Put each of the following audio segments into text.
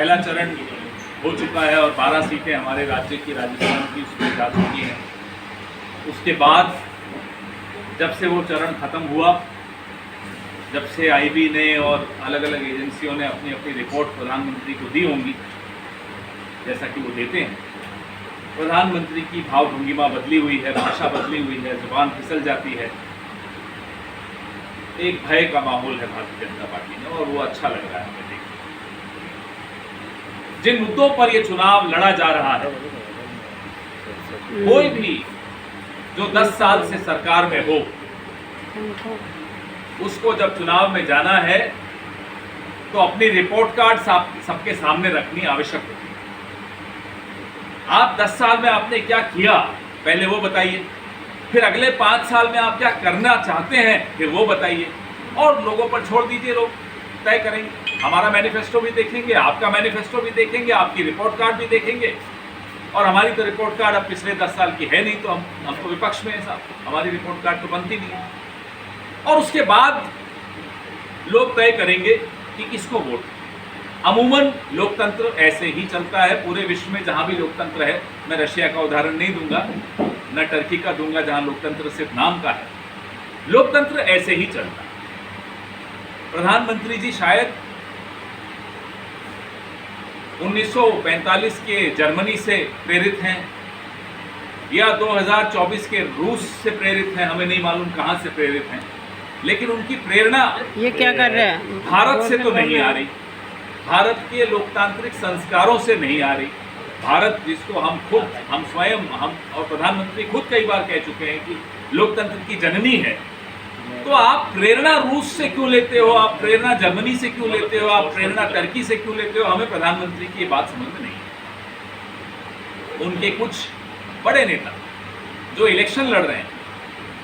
पहला चरण हो चुका है और 12 सीटें हमारे राज्य की, राजस्थान की, उसमें जा चुकी हैं। उसके बाद जब से वो चरण ख़त्म हुआ, जब से आईबी ने और अलग अलग एजेंसियों ने अपनी अपनी रिपोर्ट प्रधानमंत्री को दी होंगी, जैसा कि वो देते हैं, प्रधानमंत्री की भावभंगिमा बदली हुई है, भाषा बदली हुई है, जुबान फिसल जाती है। एक भय का माहौल है भारतीय जनता पार्टी में और वो अच्छा लग रहा है हमें देख। जिन मुद्दों पर ये चुनाव लड़ा जा रहा है, कोई भी जो 10 साल से सरकार में हो, उसको जब चुनाव में जाना है तो अपनी रिपोर्ट कार्ड सबके सामने रखनी आवश्यक होती है। आप 10 साल में आपने क्या किया पहले वो बताइए, फिर अगले 5 साल में आप क्या करना चाहते हैं फिर वो बताइए, और लोगों पर छोड़ दीजिए, लोग तय करेंगे। हमारा मैनिफेस्टो भी देखेंगे, आपका मैनिफेस्टो भी देखेंगे, आपकी रिपोर्ट कार्ड भी देखेंगे। और हमारी तो रिपोर्ट कार्ड अब पिछले 10 साल की है नहीं, तो हम तो विपक्ष में है साहब, हमारी रिपोर्ट कार्ड तो बनती नहीं है। और उसके बाद लोग तय करेंगे कि किसको वोट। अमूमन लोकतंत्र ऐसे ही चलता है पूरे विश्व में, जहां भी लोकतंत्र है। मैं रशिया का उदाहरण नहीं दूंगा, न टर्की का दूंगा, जहां लोकतंत्र सिर्फ नाम का है। लोकतंत्र ऐसे ही चलता है। प्रधानमंत्री जी शायद 1945 के जर्मनी से प्रेरित हैं या 2024 के रूस से प्रेरित हैं, हमें नहीं मालूम कहां से प्रेरित हैं, लेकिन उनकी प्रेरणा ये क्या कर रहे हैं, भारत से तो नहीं आ रही, भारत के लोकतांत्रिक संस्कारों से नहीं आ रही। भारत जिसको हम स्वयं और प्रधानमंत्री खुद कई बार कह चुके हैं कि लोकतंत्र की जननी है, तो आप प्रेरणा रूस से क्यों लेते हो, आप प्रेरणा जर्मनी से क्यों लेते हो, आप प्रेरणा टर्की से क्यों लेते हो? हमें प्रधानमंत्री की ये बात समझ में नहीं है। उनके कुछ बड़े नेता जो इलेक्शन लड़ रहे हैं,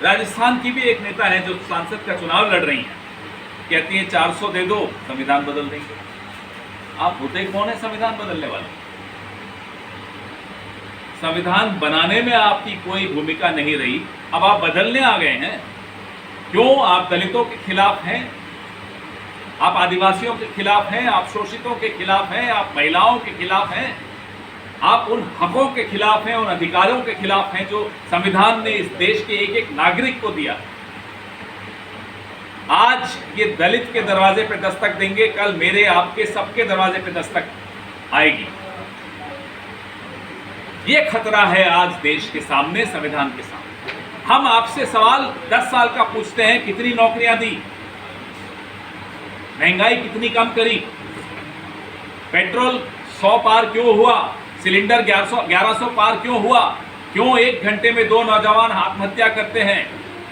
राजस्थान की भी एक नेता है जो सांसद का चुनाव लड़ रही हैं, कहती है 400 दे दो, संविधान बदल देंगे। आप होते कौन है संविधान बदलने वाले? संविधान बनाने में आपकी कोई भूमिका नहीं रही, अब आप बदलने आ गए हैं। क्यों? आप दलितों के खिलाफ हैं, आप आदिवासियों के खिलाफ हैं, आप शोषितों के खिलाफ हैं, आप महिलाओं के खिलाफ हैं, आप उन हकों के खिलाफ हैं, उन अधिकारों के खिलाफ हैं जो संविधान ने इस देश के एक एक नागरिक को दिया। आज ये दलित के दरवाजे पे दस्तक देंगे, कल मेरे आपके सबके दरवाजे पे दस्तक आएगी। ये खतरा है आज देश के सामने, संविधान के सामने। हम आपसे सवाल 10 साल का पूछते हैं, कितनी नौकरियां दी, महंगाई कितनी कम करी, पेट्रोल 100 पार क्यों हुआ, सिलेंडर 1100 पार क्यों हुआ, क्यों 1 घंटे में 2 नौजवान आत्महत्या करते हैं,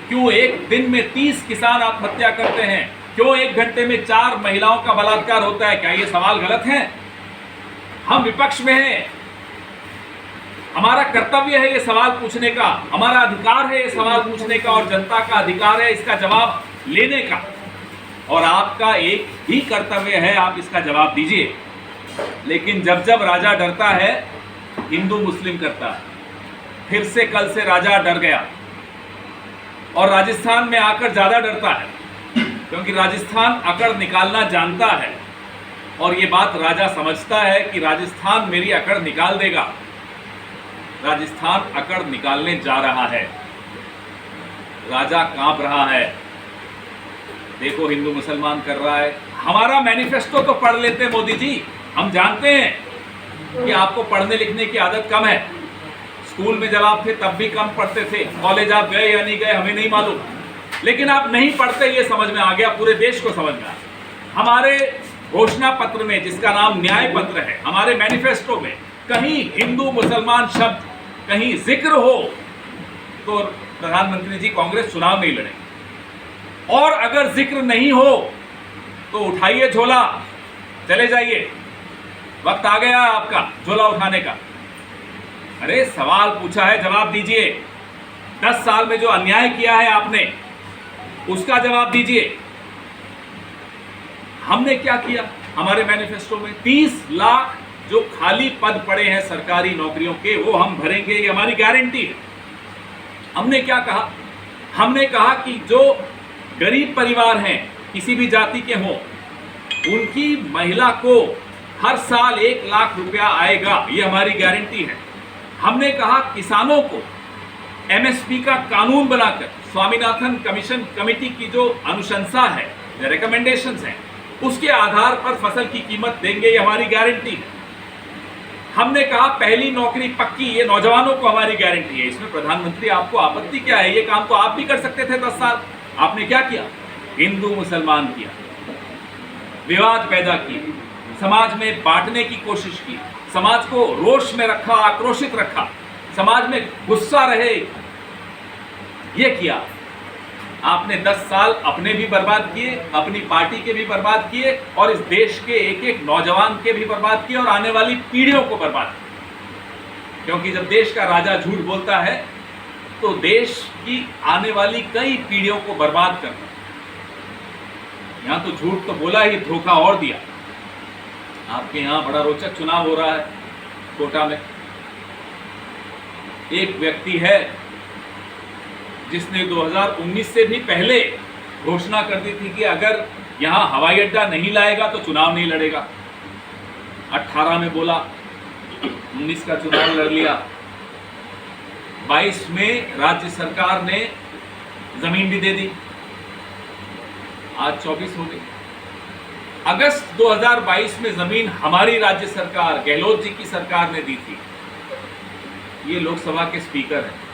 क्यों एक दिन में 30 किसान आत्महत्या करते हैं, क्यों 1 घंटे में 4 महिलाओं का बलात्कार होता है? क्या ये सवाल गलत है? हम विपक्ष में हैं, हमारा कर्तव्य है ये सवाल पूछने का, हमारा अधिकार है ये सवाल पूछने का, और जनता का अधिकार है इसका जवाब लेने का। और आपका एक ही कर्तव्य है, आप इसका जवाब दीजिए। लेकिन जब जब राजा डरता है, हिंदू मुस्लिम करता है। फिर से कल से राजा डर गया और राजस्थान में आकर ज्यादा डरता है, क्योंकि राजस्थान अकड़ निकालना जानता है और ये बात राजा समझता है कि राजस्थान मेरी अकड़ निकाल देगा। राजस्थान अकड़ निकालने जा रहा है, राजा कांप रहा है। देखो हिंदू मुसलमान कर रहा है। हमारा मैनिफेस्टो तो पढ़ लेते मोदी जी, हम जानते हैं कि आपको पढ़ने लिखने की आदत कम है। स्कूल में जब आप थे तब भी कम पढ़ते थे, कॉलेज आप गए या नहीं गए हमें नहीं मालूम, लेकिन आप नहीं पढ़ते ये समझ में आ गया, पूरे देश को समझ में आ गया। हमारे घोषणा पत्र में, जिसका नाम न्याय पत्र है, हमारे मैनिफेस्टो में कहीं हिंदू मुसलमान शब्द कहीं जिक्र हो तो प्रधानमंत्री जी कांग्रेस चुनाव नहीं लड़ेंगे, और अगर जिक्र नहीं हो तो उठाइए झोला, चले जाइए, वक्त आ गया आपका झोला उठाने का। अरे सवाल पूछा है, जवाब दीजिए। 10 साल में जो अन्याय किया है आपने, उसका जवाब दीजिए। हमने क्या किया? हमारे मैनिफेस्टो में 30 लाख जो खाली पद पड़े हैं सरकारी नौकरियों के, वो हम भरेंगे, ये हमारी गारंटी है। हमने क्या कहा? हमने कहा कि जो गरीब परिवार हैं, किसी भी जाति के हों, उनकी महिला को हर साल 1 लाख रुपया आएगा, ये हमारी गारंटी है। हमने कहा किसानों को एमएसपी का कानून बनाकर स्वामीनाथन कमीशन कमेटी की जो अनुशंसा है, रिकमेंडेशंस हैं, उसके आधार पर फसल की कीमत देंगे, ये हमारी गारंटी है। हमने कहा पहली नौकरी पक्की, ये नौजवानों को हमारी गारंटी है। इसमें प्रधानमंत्री आपको आपत्ति क्या है? ये काम तो आप भी कर सकते थे 10 साल। आपने क्या किया? हिंदू मुसलमान किया, विवाद पैदा किए, समाज में बांटने की कोशिश की, समाज को रोष में रखा, आक्रोशित रखा, समाज में गुस्सा रहे, ये किया। आपने 10 साल अपने भी बर्बाद किए, अपनी पार्टी के भी बर्बाद किए, और इस देश के एक एक नौजवान के भी बर्बाद किए, और आने वाली पीढ़ियों को बर्बाद किया। क्योंकि जब देश का राजा झूठ बोलता है तो देश की आने वाली कई पीढ़ियों को बर्बाद करता है। यहां तो झूठ तो बोला ही, धोखा और दिया। आपके यहां बड़ा रोचक चुनाव हो रहा है कोटा में। एक व्यक्ति है जिसने 2019 से भी पहले घोषणा कर दी थी कि अगर यहां हवाई अड्डा नहीं लाएगा तो चुनाव नहीं लड़ेगा। 18 में बोला, 19 का चुनाव लड़ लिया, 22 में राज्य सरकार ने जमीन भी दे दी, आज 24 हो गई। अगस्त 2022 में जमीन हमारी राज्य सरकार, गहलोत जी की सरकार ने दी थी। ये लोकसभा के स्पीकर हैं।